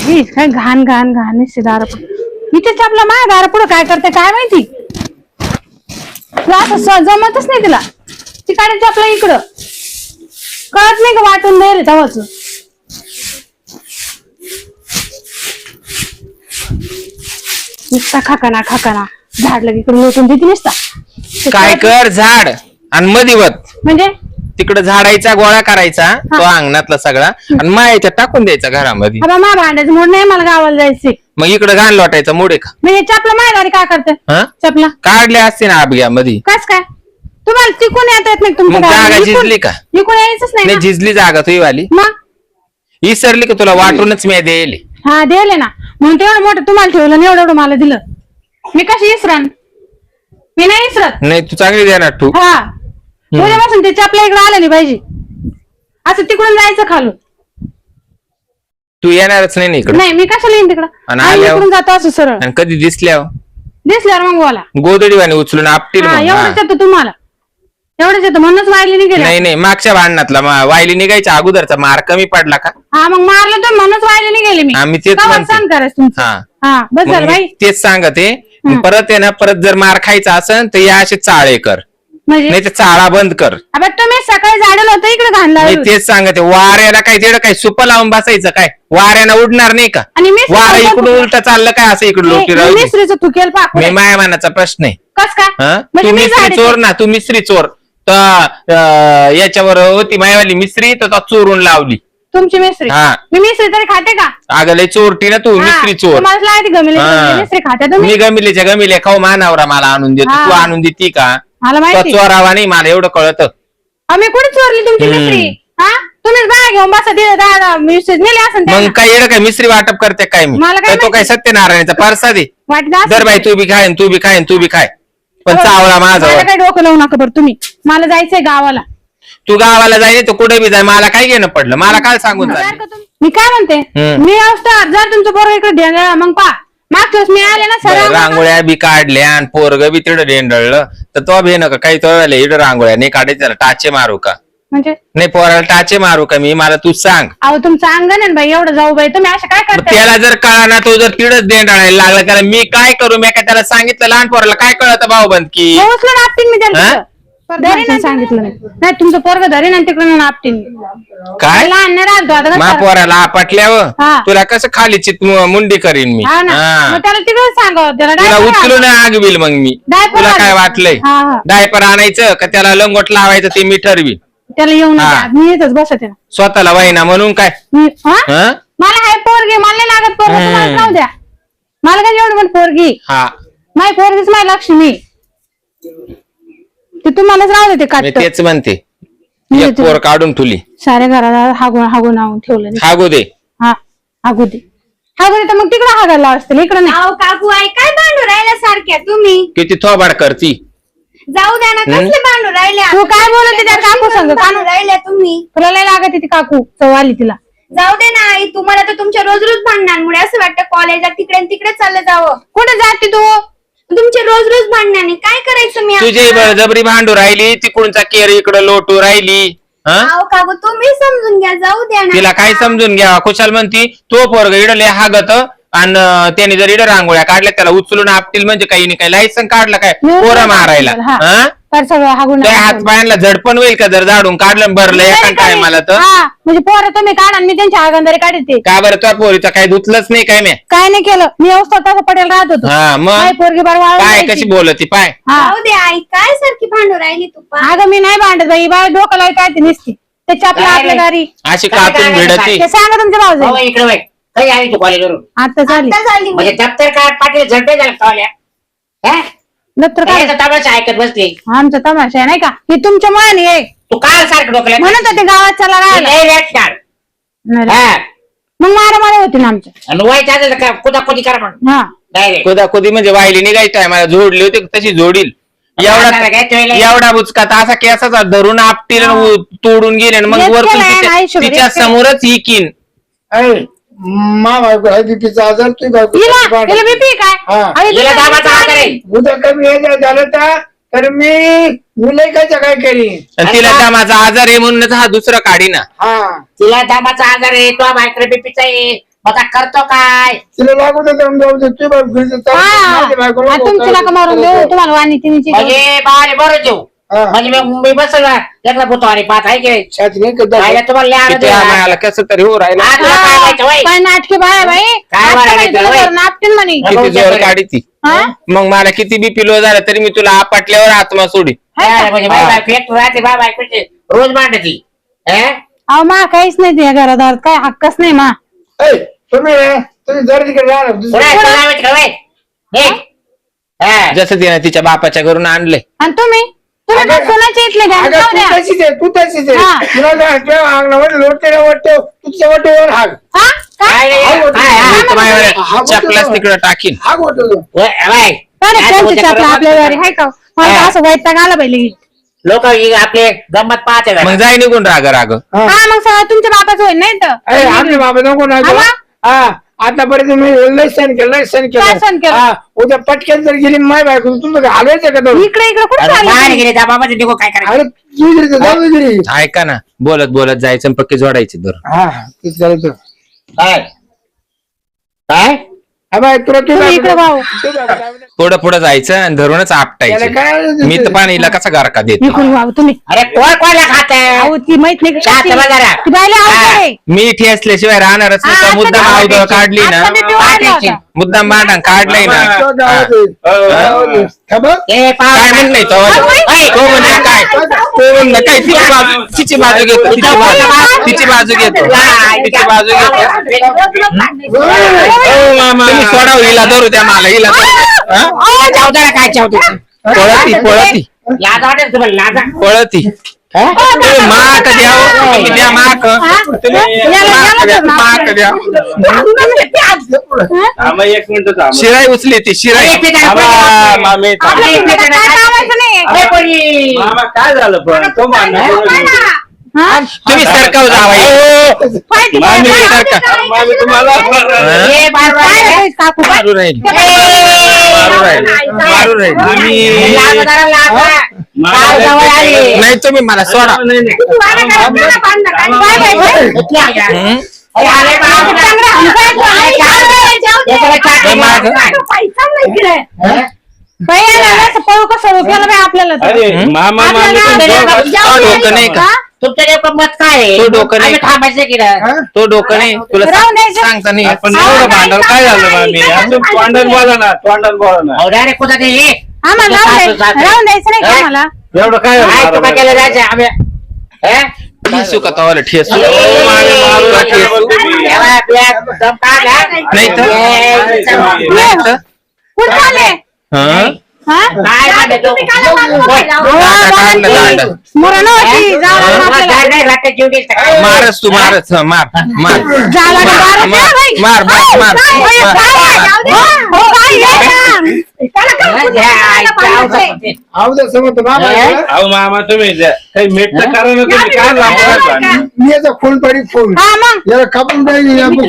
काय घाण घाण घाण निश्चित दारा इथेच आपला माझ्या दारा पुढे काय करते काय माहिती. असं जमतच नाही तिला. ती काढायची आपल्या इकडं कळत नाही का वाटून द्यायला तेव्हाच. नुसता खाकाना खाकाना झाड लगे इकडे लोटून देते नुसता. काय कर झाड आणि मधीवत म्हणजे तिकडे झाडायचा गोळा करायचा तो अंगणातला सगळा आणि मायाच्या टाकून द्यायचा घरामध्ये. मा भांड्याचं मूड नाही मला गावाला जायचंय. मग इकडे घाण लोटायचा मुडे का म्हणजे चपला मायदारी काय करते चपला काढले असते ना आबग्यामध्ये. कस काय तुम्हाला तिकून येता येत नाही तुमच्या जागा झिजली का इकून यायचंच नाही झिजली जागा तुझी वाली मग विसरली का तुला वाटूनच मी देईल. हा दिले ना म्हणून तेवढं मोठं तुम्हाला ठेवलं एवढं एवढं मला दिलं. मी कशी इसरण मी नाही इसरत. नाही तू चांगली देणार तू. हा उद्यापासून ते चपला इकडे आलं नाही पाहिजे. असं तिकडून जायचं खालून. तू येणारच नाही इकडे. नाही मी कशाला येईन तिकडं इकडून जातो असं सरळ. आणि कधी दिसल्यावर मग बोला. गोदडीवाणी उचलून आपटील. एवढंच येतं तुम्हाला एवढंच येतं म्हणूनच वायली निघेल. नाही नाही मागच्या भांडणातला वायली निघायच्या अगोदरचा मार कमी पडला का. हा मग मारलं तर म्हणूनच वायली निघेली मी. आम्ही तेच सांग करायचं तुमचं. हा बस झालं बाई तेच सांगते. परत आहे ना परत जर मार खायचा असेल तर या असे चाळे कर म्हणजे नाही तर चाळा बंद कर. तुम्ही सकाळी झाडेल होतं इकडे घाणला. तेच सांगते वाऱ्याला काय तिकडे काय सुप लावून बसायचं काय वाऱ्यानं उडणार नाही का. आणि वारा इकडून उलट चाललं काय असं इकडे लोटी मिस्त्रीचं तुकेल पाक मी मायामानाचा प्रश्न आहे. कस काय तू मिस्त्री चोर ना तू मिस्त्री चोर तर याच्यावर होती मायावाली मिस्त्री तर चोरून लावली तुमची मिस्त्री. मी मिस्त्री तरी खाते का. अगं लय चोरटी ना तू मिस्त्री चोर. मिस्त्री खाते मी गमिलीच्या गमिले खाऊ मानावरा मला आणून देतो तू आणून देती का. मला माहिती चोरावा नाही मला एवढं कळत. आम्ही कुठे चोरली तुमची मिस्त्री. तुम्हीच बाहेर घेऊन बसा दादा मिस्त्री नेले असं. मग काय एवढं काय मिस्त्री वाटप करते काय मी तो काय सत्यनारायणचा परसा दे जर बाई तू बी खाय तू बी खाय तू बी खाय पण चावला माझा काय डोकं लावू नका बरं तुम्ही. मला जायचंय गावाला. तू गावाला जाय तर कुठे बी जाय मला काय घेणं पडलं मला काय सांगून मी काय म्हणते मी अवस्था जर तुमचं बरोबर इकडे ढेंगळा मग पा मागच्या मी आले ना सर रांगोळ्या बी काढल्या आणि पोरग बी तिकडे डेंडळलं तर तो बी नका काही तो इकडे रांगोळ्या नाही काढायचं त्याला टाचे मारू का म्हणजे नाही पोराला टाचे मारू का मी मला तू सांग. अहो तुमचं अंगण आहे बाई एवढं जाऊ बाई तुम्ही असं काय करता. त्याला जर कळा ना तो जर तिकडच डेंडाळायला लागला त्याला मी काय करू मी काय त्याला सांगितलं लहान पोराला काय कळतं भाऊबंद की उचलून आपटीन मी त्याला सांगितलं नाही तुमचं पोरग धरीन आणि तिकडून आपटीन काय लहान नाही राहतो आता महापोराला आपटल्यावर तुला कसं खाली चित मुंडी करीन मी. त्याला तिकडे सांगा तुला उचलून आगविल मग मी. तुला काय वाटलंय डायपर आणायचं का त्याला लंगोट लावायचं ते मी ठरवी. त्याला येऊन मी येतच बसत स्वतःला वाईना म्हणून काय मला हाय पोरगी मला नाही लागत पोरगी राहू द्या मला काय एवढं पण पोरगी माय पोरगीच माय लक्ष्मी ते तुम्हालाच राहू दे ते तेच म्हणते पोर काढून ठुली साऱ्या घराला हागून हागून हागून ठेवलं हागू दे हागू दे तर मग तिकडे हागायला असतील इकडे नाही. काकू आई काय भांडू राहिल्या सारख्या तुम्ही किती थोबाड करती. जाऊ द्या ना कसले भांडू राहिल्या. तू काय बोलत त्या काकू सांग भांडू राहिल्या तुम्ही तुला लय लागत ती काकू चव्हाली तिला. जाऊ दे ना आई तुम्हाला तर तुमच्या रोज रोज भांडणांमुळे असं वाटतं कॉलेजला तिकडे तिकडे चाललं जावं. कुठे जाते तू तुमचे रोज रोज भांडणाने काय करायचं मी. तुझी बळजबरी भांडू राहिली तिकडूनचा केर इकडं लोटू राहिली. काकू तुम्ही समजून घ्या जाऊ द्या ना. तिला काय समजून घ्या खुशाल म्हणती तो पोरग इडले हागत आणि त्याने जर इडं रांगोळ्या काढल्या त्याला उचलून आपटील म्हणजे काही नाही काय लायसन काढलं काय पोरं मारायला. हात पायांना झडपण होईल का जर झाडून काढलं भरलं एका टायमाला तर म्हणजे पोरं तुम्ही काढा मी त्यांच्या आगंदारी काढते का बरं त्या पोरीचं काही धुतलंच नाही काय मी काय नाही केलं मी अवस्था तसं पडेल राहत होतो. मग पोरगी बरोबर काय कशी बोलती पाय. जाऊ दे आई काय सारखी भांडू राहिली तू. अगं मी नाही भांडत बाई बाय डोकं लावत काय ते निसते त्याच्या आपल्या दारी अशी कातून भिडती. सांगा तुमच्या भाऊ इकडे काही आहे तू कॉलेजवरून आता झाली म्हणजे दप्तर काय पाटील झडपे झाला दप्तर काय तमाशा ऐकत बसली. आमचा तमाशा आहे नाही का हे तुमच्या मनाने आहे. तू काय सारखं डोकलं म्हणत होते गावात चला राहायला मग मारामारी होती ना आमच्या व्हायचं कुदा कुदी करा म्हणून डायरेक्ट कुदाकुदी म्हणजे वाहिली निघायची आहे मला जोडली होती तशी जोडील एवढा बुचकात असा केसाचा धरून आपटील तोडून गेले मग वर तिच्या समोरच हिकीन. बीपीचा आजार बीपी काय उद्या कमी झालं तर मी लयकाच्या काय करीन. तिला दामाचा आजार आहे म्हणूनच हा दुसरा काढी ना. तिला दामाचा आजार आहे तो मायक्रो बीपीचा आहे आता करतो काय तिला लागू दे तर जाऊ दे. तू बायको घरी जा. माझी बायको हा नको. तुमची नका मारून देऊ तुम्हाला वाणी तिन्हीची म्हणजे बारे बरं देऊ हा. म्हणजे मी बसल ना त्यातला पुतो आणि पाहत आहे की छाती नाही करत. राहिला तुम्हाला लय आनंद किती आहे. आम्हाला कसं तरी हो राहिलं आज तुला काय माहिती होय? काय नाटकी बाय बाई काय वाढायचं होय? नापटीन म्हणे किती जोर काढी ती हा? मग मला किती बीपी लो झालं तरी मी तुला आपटल्यावर आत्मा सोडी काय म्हणजे बाय बाय फेक राहते बाय बाय रोज मांडती अहो मा काहीच नाही ते घरादार काय हक्कच नाही मा ए, तुम्ही जरा तिकडे राहा जसं तिने तिच्या बापाच्या घरून आणलंय आणि तुम्ही अगं- पण सोनाचे इथले घ्या अगं, जाऊ तू द्या. तशीच आहे तू तशीच आहे हा. तुला जर ठेव अंगणावर लोटते वाटतो तुझ्या वाटेवर हाग हा? काय? चपलाच तिकडे टाकीन हाग होतो अरे कोणती चपला आपल्या घरी हाय का मला असं वैताग आला पाहिजे लोक आपले गंमत पाहते मग जाय निघून राग राग हा मग सगळं तुमच्या बापाच होईल नाही तर अरे आमचे बाबा नको ना आम्हा? हा आतापर्यंत मी लय सण केलं काय सण केलं? हा उद्या पटक्यान जर गेली माय बायको तुमचं हलवायचं का तो इकडे इकडे कुठे बाहेर चाललं गेले त्या बाबाचे निघू काय करायचं अरे तू घरी जा, जाऊ दे घरी. ऐका ना बोलत बोलत जायचं आणि पक्के जोडायचे दर हा ते चालतं काय काय हा बाय तुला तू तुम्ही इकडे भाऊ पुढं पुढं जायचं आणि धरूनच त्याला आपटायचं काय मी तर पाणीला कसा गारका देत इकडून भाऊ तुम्ही अरे कोण कोणाला खात अहो ती माहित नाही का शांत कशी? बसा जरा. ती बायला आवडत आहे. मीठी असल्याशिवाय राहणारच नाही हा, तर मुद्दाम आता आवड मी- काढली ना आता मी पिवायला होता. मुद्दाम भांडण काढलंय ना तो जाऊ दे. जाऊ दे. का बघ? ए काय म्हण नाही तो तो म्हणजे काय तो म्हणलं काय तिची बाजू घेतो तिची बाजू घेतो तिची बाजू घेतो तुम्ही सोडाव हिला धरू द्या मला हिला धरू. हा? जाऊ काय चावतो पळती लाज वाटेल तुम्हाला लाजा पळती तुम्ही माक द्याव तुम्ही द्या माक माक द्या एक मिनिट शिराई उचली ती शिराई मामी आपल्या इकडे काय कामाचं नाही. काय झालं पण तो हा? तुम्ही सरकाव जावा काय ती मामी काय? सरका मामी तुम्हाला काय रे काकू? मारू राहील मारू राहील मारू राहील नाही तुम्ही मला सोडा हं? पळू कसं केलं बाई आपल्याला तर? अरे मामा मामी तो डोकं नाही का तुमचं नेमकं मत काय आहे? तो डोकं नाही. आम्ही थांबायचं की नाही? हा? तो डोकं नाही तुला राहून द्यायचं. सांगता नाही येत. पण एवढं भांडण काय झालं मामी असं तोंडात बोला ना तोंडात बोला ना अहो, direct कुठं ते हे? आम्हाला राहून द्यायचं नाही का मला एवढं काय काय झालं? तुका केलं जायचं आम्ही हे? ठेसू का तवाला ठेसू मामी, मारू तुला नका. ठेसू. एवढा black दम काढला. नाही तर? ए, नाही तर? कुठं आले हं? हा? काय म्हणते तू? काढलं दांड. मरण होती जावं लागलं तुला आपल्याला. झाड नाही, रट्टे जीव गेला काय? मारच तू मारच हं, मार मार जावं लागलं. मार, मार, मार, मार, मार, काय? मार, काय? मार. हो, काय आहे ना? आऊ दे समजतो बाबा अहो मामा तुम्ही काही मीठ तर करा ना तुम्ही काय लांब मी याचा फुल पडी फुल हा मग याला कापून पाहिजे काय बरं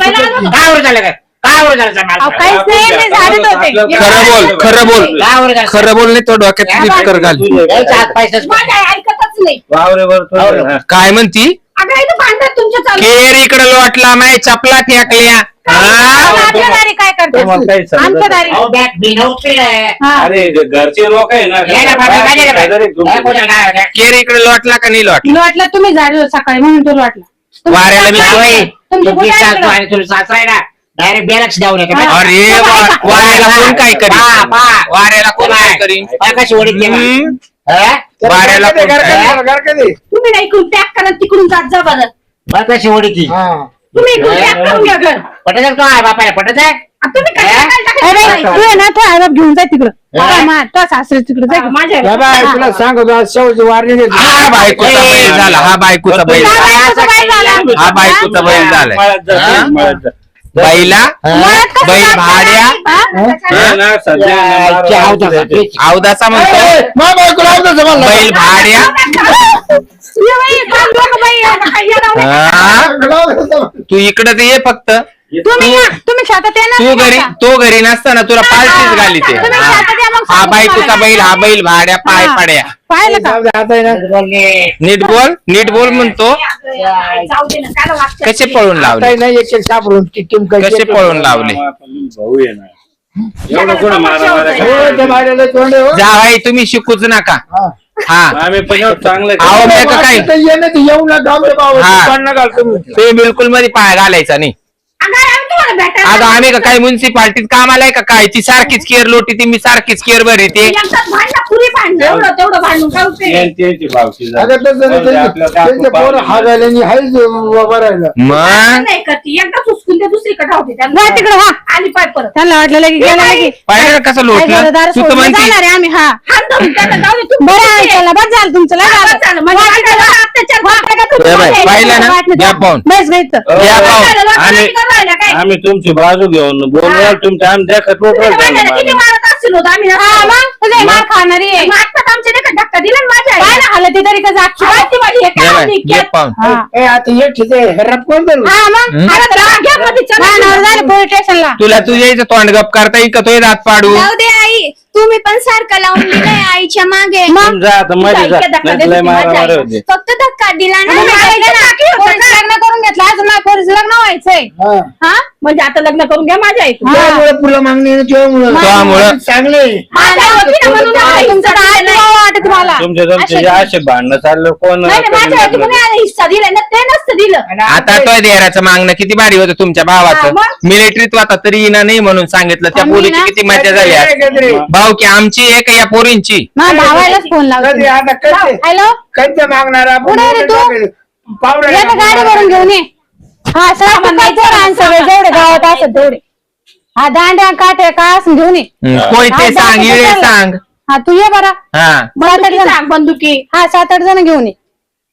झालं काय? काय बरं झालं सांग अहो, मला? काहीच नाही मी झाडत होते खरं बोल खरं बोल काय बरं झालं? खरं बोल नाही तो डोक्यात क्लिप कर घाल यायचं हात पायचं. ऐकतच नाही वावरे बरं काय म्हणती अगं इथं भांडण तुमच्या चालू केर इकडे लोटला माय चपला फेकल्या आपल्या दारी काय करते आमच्या दारी अहो, बॅग बिन उचलेलं आहे. हा. अरे घरचे लोक आहे ना यायला पाहिजे, काय झालं शेजारी पाहिजे? तुमचे. काय कोणाला काय होतं? केर इकडे लोटला का नाही लोटला वाटलं तुम्ही झाडलं सकाळी म्हणून तुला वाटलं वाऱ्याला मी जावई, तुमचं तुमची कुठं सासू ऐकलं? आणि तुला सासरा आहे ना डायरेक्ट बॅलन्स द्यावं लागेल. अरे वाऱ्याला कोण काय करी वाऱ्याला कोण काय करी कशी ओढीत गेला? हं? हा? वाऱ्याला कोण काय? घर कधी तुम्ही नाही इकडून पॅक करा तिकडून जात जा बरं बरं कशी ओढी ती हा तुम्ही इकडून पॅक करून घ्या घर पटत आहे का तो आहे बापाला पटत आहे? तुम्ही काय अरे तू आहे ना तो आईबाप घेऊन जाय तिकडं हा. मा तो सासरे तिकडे जाय माझ्या या बाय तुला सांगतो आज शेवटची वारणी घेतली हा बायकोचा बैल झाला हा बायकोचा बैल काय झाला. बायकोचा बाई झाला? हा बायकोचा बैल झालाय मळ्यात जा, हा? मळ्यात जा. बैला मुळात कसं बैल जात भाड्या हा? हे ना, सध्या ना, इतकी मारा- आवडत होती. अवदाचा म्हणतो मा बायकोला आवडतं जमाला. बैल भाड्या ये बाई, थांब लोकं बाई, आता काय येडा उड्या. हा? बायकोला आवडतं जमाला. तू इकडे तर ये फक्त तुम्ही या, तुम्ही शेतात येणार तू नाही घरी का? तो घरी नसताना तुला पार्टीच घाली ते तुम्ही शेतात या, मग हा सांगू बाई तुम्हाला तुझा काय बैल हा बैल भाड्या पाय हा. पाड्या पाहिलं का जाऊ दे, आता आहे ना बोलणे. नीट बोल म्हणतो जाऊ दे ना काय वागतात कसे पळून आता लावले आहे ना एक सापडून टिम कसे पळून लावले भाऊ आहे ना एवढं कोण मारा ते मारायला तोंड आहे, हो. जावाई तुम्ही शिकूच नका हा. हा आम्ही पण एवढं चांगलं अहो, केलं. मी का काय? आता ये ना ते येऊ ना डाबे बाबा हा. तोंड नका तुम्ही. तुम्ही बिलकुल मध्ये पाय घालायचा नाही अगं, आम्ही तुम्हाला भेटायला आता आम्ही का काय म्युन्सिपाल्टीत कामाला आहे का काय ती सारखीच केअर लोटी ती मी सारखीच केअर भरी ते एकदाच भांडणं पुरी भांडणं एवढं तेवढं भांडून काय उपयोग आहे? त्यांची भावकी झाली. अगं तसं नाही, आपल्या त्यांचे पोरं हागायला हायच उभं राहिलं मग नाही करते एकदा उचकून ते दुसरीकडे धावते जा त्यांना तिकडे हा आली पाय परत त्यांना वाटलं की गेला की पाहिलं का कसं लोटलं तू तर म्हणती जाणार आहे आम्ही हा हात धरून त्यांना जाऊ दे, तू बरं आहे कुठे आहे? चला बस झालं तुमचं लय हा, झालं. बस झालं. म्हणजे वाटायला अत्याचार करताय का तुम्ही? ए बाई, पाहिलं ना वाटलं घ्या पाहून बस घ्यायचं घ्या पाहून वाटायला आम्ही- लोकांना करायला काय? आम्ही तुमची बाजू घेऊन बोलणार तुमच्या आम्ही देखत तुम्ही वाटायला किती बोलणार मारत असतील होतं आम्ही हा मग तुझे मार खाणारी आहे मग आत्ताच आमच्या नाही का धक्का दिला ना माझ्या काय आईला? ना हालत ती तरी का जागची काय ती माझी हे घ्या काय बाई, आली? घे पाहून हा ए, आता एक ठीक आहे हेरप कोण धरू? हा मग हम्म. आता आता घ्या मध्ये चला. भांडणावर झालं पोलीस स्टेशनला तुला तू यायचं तोंड गप करता येईल का तो दात पाडू जाऊ दे आई तुम्ही पण सारखं लावून दिलंय आईच्या मागे जा आता मध्ये जा धक्का नाही देत लय होती मारा माझ्या मारे आईला. होते फक्त धक्का दिला ना तुम्ही माझ्या ऐका ना, आईला टाकी होतं पोरीचं का? लग्न करून घेतलं अजून माझ्या पोरीचं लग्न व्हायचंय हा. हा म्हणजे आता लग्न करून घ्या माझ्या आई त्यामुळे पुढं मागणी आहे, त्यामुळं. चांगले माझ्या होती ना म्हणून आई तुमचं तुमचं काय नाही. वाटत मला तुमच्या तुमचे जे असे भांडणं चाललं कोण नाही नाही, माझ्या आई तुम्ही आज हिस्सा दिलाय ना ते नसतं दिलं आता तो देराचं मागणं किती भारी होतं तुमच्या हा, भावाचं मग? मिलिटरीत होता तरी येणं नाही म्हणून सांगितलं त्या आम्ही पोरीची ना- किती मजा झाली आज. भाऊ की आमची आहे का या पोरींची माझ्या भावालाच फोन कधी लावतो आता कधी हॅलो कधी मागणार आपण कुठे रे तू? पावडर या तर गाडी भरून घेऊन ये हा सगळं सगळे जेवढे गावात असत तेवढे हा दांड्या काट्या काय असं घेऊन ये कोण हा, ते सांग दाखव इळे त्याला. सांग हा तू ये बरा हा 7-8 जण सांग बंदुकी हा 7-8 जण घेऊन ये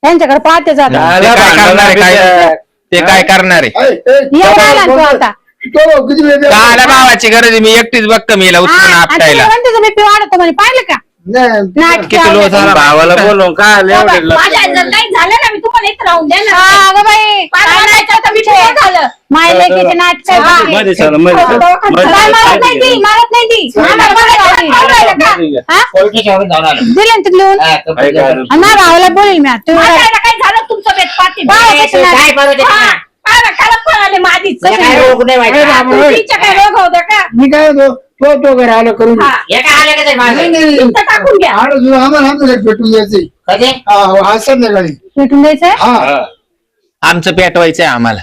त्यांच्याकडे पाहते जात ते काय करणार आहे काय ते काय करणार आहे येऊन आला ना तू आता किती वेळ का आला भावाची गरज आहे, मी एकटीच बघ कमीला उचलून हा, आणि आपटायला तुला म्हणते मी पिऊ वाढतो म्हणे पाहिलं का नाटकी किती लो आवडते. झाला भावाला बोलवून काय आलं एवढे माझ्या आई जर काही झालं ना मी तुम्हाला इथं राहून देणार हा, नाही. अगं बाई पाय काय मारायचं तर मी पुढं झालं मायले किती नाटक मध्ये चला मध्ये चला. मध्ये काय मारत नाही ती चला. मारत नाही ती आम्हाला मारायला लावली. हा? पोलीस स्टेशनवरून जाऊन आलो. दिले ना तिथे लिहून हा, तो काय काय आणि माझ्या भावाला बोलेल मी आता माझ्या तुम्ही आईला काही झालं तुमचं बेत पाठी बाय, तू काय करू दे हा, तिला? पाय खराब पळाले माझीच तुला काय रोग नाही अरे व्हायचा? बाबा. तिच्या काय रोग होता का मी काय होतो तो घरी आलो करून हा हे काय आलं का ते माझं? तुमचं टाकून घ्या आम्हाला आमचं भेटून द्यायचंय कधी? हा संध्याकाळी भेटून द्यायचंय हा हा. आमचं पेटवायचंय आम्हाला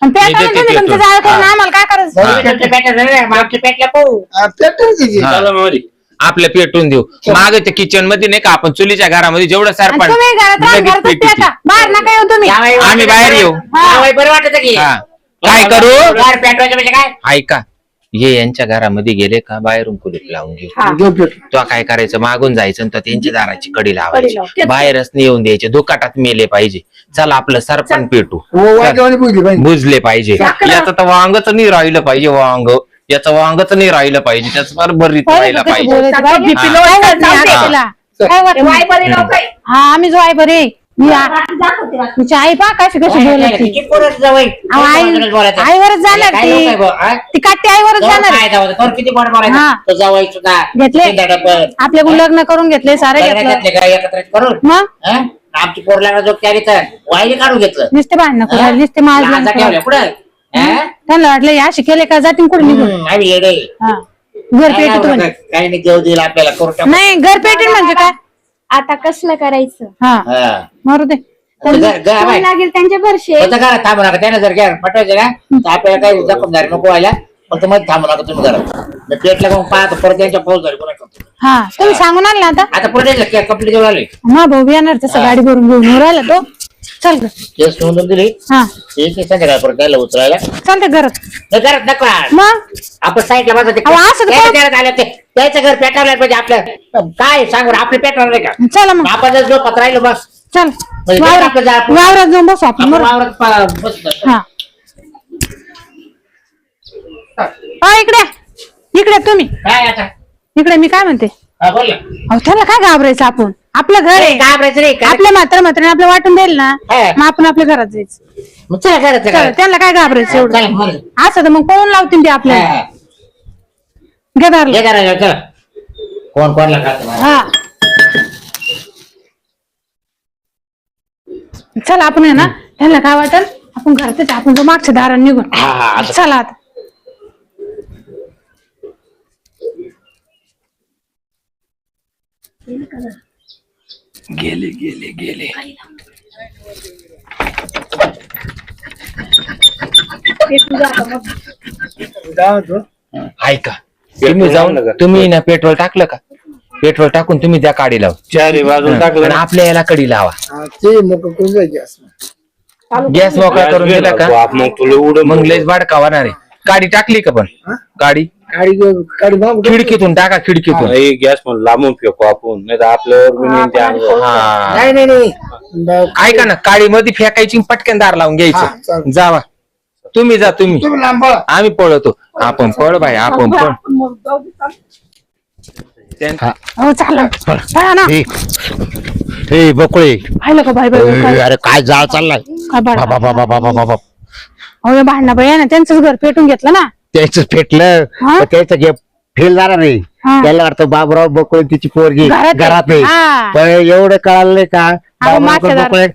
आणि मी पेटायला देते तुम्ही तुमचं पेटून. जाळ करून हा. आम्हाला काय करायचं हा. तुमचं पेटलं नाही ना, मागचं पेटलं पाहू. पेटायचं हा. चला मध्ये आपलं पेटून देऊ माग ते किचन मध्ये नाही का आपण चुलीच्या घरामध्ये जेवढं आणि सरपण तुम्ही घरात राहा, लगेच घरातच पेटवते. पेटा बाहेर नका येऊ तुम्ही जावई आम्ही वाटतं बाहेर का? येऊ. जावई बरं वाटत की हा. काय करू बाहेर पेटवायचं म्हणजे काय? ऐका ये यांच्या घरामध्ये गेले का बाहेरून कुलूप लावून घेऊ हा. घेऊ पेटून. तो काय करायचं मागून जायचं आणि तो त्यांच्या दाराची कडी कडी लावायची लाव. बाहेरच नाही येऊन द्यायचे दुकाटात मेले पाहिजे चल आपलं सरपण पेटू हो वाजवानी बुजली पाहिजे बुजले पाहिजे साखर. याचं तर वांगच नाही राहिलं पाहिजे वांग याचं वांगच नाही राहिलं पाहिजे त्याचं बरोबरीत राहिलं कसं पाहिजे बोलायचं बाई? BP काय low वाटत आहे, नाही चालते. आता तिला? काय वाटत ते नाही? वायबरी लोक आहे. हा आम्ही जो आहे बरे मी दाखवते रात्री. तिची आई पा कशी कशी बोलत ती किती पोरं जावई? अहो, आई कोणासोबतच बोलायचं? आईवरच जाणार काय लोक आहे ती बुवा, हा? ती काठी आईवरच जाऊ जाणार काय जाऊ दे. कोण किती बोट बोलायचं? हा. तो जावई सुद्धा घेतले. तीन डबल. आपल्याकडून लग्न करून घेतले सारे लग्न घेतलं घेतले का एकत्र करून मग हा? आमची पोरला जो त्याने तर वायली काढून घेतलं नुसते भांडणं हा? करा नुसते लाजा माझ ठेवल्या पुढं हा? त्यांना वाटलं या शिकेले का जातील कुठे निघून आम्ही येडे हा घर काय पेटीत लावलं म्हणे. का? काही नाही देऊ देईल आपल्याला करू टाकू. नाही घर पेटीत म्हणजे काय आता कसलं करायचं हा हा. मारू दे आता घर- घर कोण बाय. लागेल त्यांचे भरशे फक्त घरात थांबू नका त्याने जर घ्या पटवायचं ना तर आपल्याला काही जखमदारी नको व्हायला फक्त मध्ये थांबू नका तुम्ही घरात पेटला मग पाहतो परत त्यांच्या पाऊस झाली पुन्हा करतो. हा तुम्ही सांगून आणला आता आता परत कंप्लीट जेवढ आले मा भाऊ बी येणार तसं गाडी भरून घेऊन राहिला तो चल ग केस नोंदून दिली हा एक संध्याकाळ परत त्याला उचलायला चालते घरात नाही घरात नको आज. मग आपण साईडला बसतो ते अहो, असं त्याच्या काय? घरात आलं ते त्याचं घर पेटवलं पाहिजे आपलं काय सांगू रे, आपलं पेटवलं नाही का चला मग आपण जर झोपत राहिलो बस चल म्हणजे वावरात आपलं जा- वावरात जाऊन बसू आपण आपण बरं वावरात बसतो. हा इकडे इकडे तुम्ही काय आता इकडे मी काय म्हणते हा बोल ना. अहो त्याला काय घाबरायचं आपण आपलं घर आहे घाबरायचं नाही का? आपल्या म्हाताऱ्याने आपलं वाटून देईल ना हा. मग आपण आपल्या घरात जायचं मग चला घरात चला, चला. त्यांना काय घाबरायचं एवढं चला, बरं. असं तर मग पळून लावतील ते आपल्याला हा. गदारला ये घरात, चला. कोण कोणला खातं मला? हा चला आपण आहे ना त्यांना काय वाटेल आपण घरातच आपण जो मागच्या दारात निघून हा, हा, असं. चला आता गेले गेले गेले ऐका तुम्ही जाऊन तुम्ही ना पेट्रोल टाकलं का पेट्रोल टाकून तुम्ही त्या काडी लाव चारी बाजून टाकलं आणि आपल्या याला कडी लावा ते मग कोण जायचे असं गॅस मोकळा करून दिला का बाप, मग तुला उडून मग लयच भाडकावा आहे गाडी टाकली का पण गाडी गाडी गाडी मागून खिडकीतून टाका खिडकीतून गॅस म्हणून लांबून फेकू आपण नाही तर आपल्यावर बी नेईन ते अंगावर. हा नाही नाही नाही ऐका ना काळी मध्ये फेकायची पटकन दार लावून हा, घ्यायचं चालेल. जावा तुम्ही जा तुम्ही तुम्ही लांब पळा. आम्ही पळतो आपण पळ भाई आपण पळ हो चालला पळा ना हे बकुळे पाहिलं का बाई बाई काय अरे काय जाळ चाललाय काय बाळा. बाबा बाबा बाबा बाबा अहो भांडणा बाई आहे ना त्यांचंच घर पेटून घेतलं ना त्याच फेटलं हा? त्याचं गे फेल झाला नाही हा. त्याला वाटतं बाबराव बकुळे तिची पोरगी घरात आहे. घरात आहे हा. पण एवढं कळालं नाही का मागच्या दारात.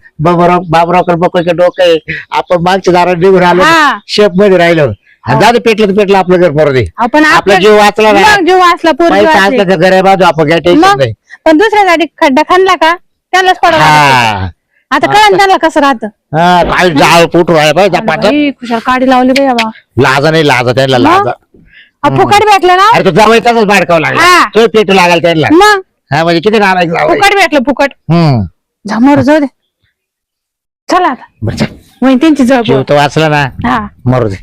बाबरावकर बकुळेचं डोकं आहे आपण मागच्या दारात निघून आलो हा. शेप मध्ये राहिलो दादा पेटलं तर पेटलं आपलं घर परत आपण आपला जीव वाचला ना मग जीव वाचला पोरगी पैसा वाचली. असला तर घरा बाजू आपण काय टेन्शन मग नाही पण दुसऱ्या गाडी खड्डा खाल्ला का त्यालाच पडावं लागतं. हा आता कळण त्याला कसं राहतं हा, काय जाळ फुट राहिला पाहिजे पाठ बाई, खुशाल काडी लावली बाई बाबा लाजा नाही लाजा त्याला लाजा फुकट भेटलं ना अरे तो जवळ तसंच बाडकावं लागला हा. तो पेटू लागला त्याला मग हा म्हणजे किती नाराज फुकट भेटलं फुकट झमोर जाऊ दे चला आता बरं चल. वही त्यांची जळ जीव तो वाचला ना हा मरू दे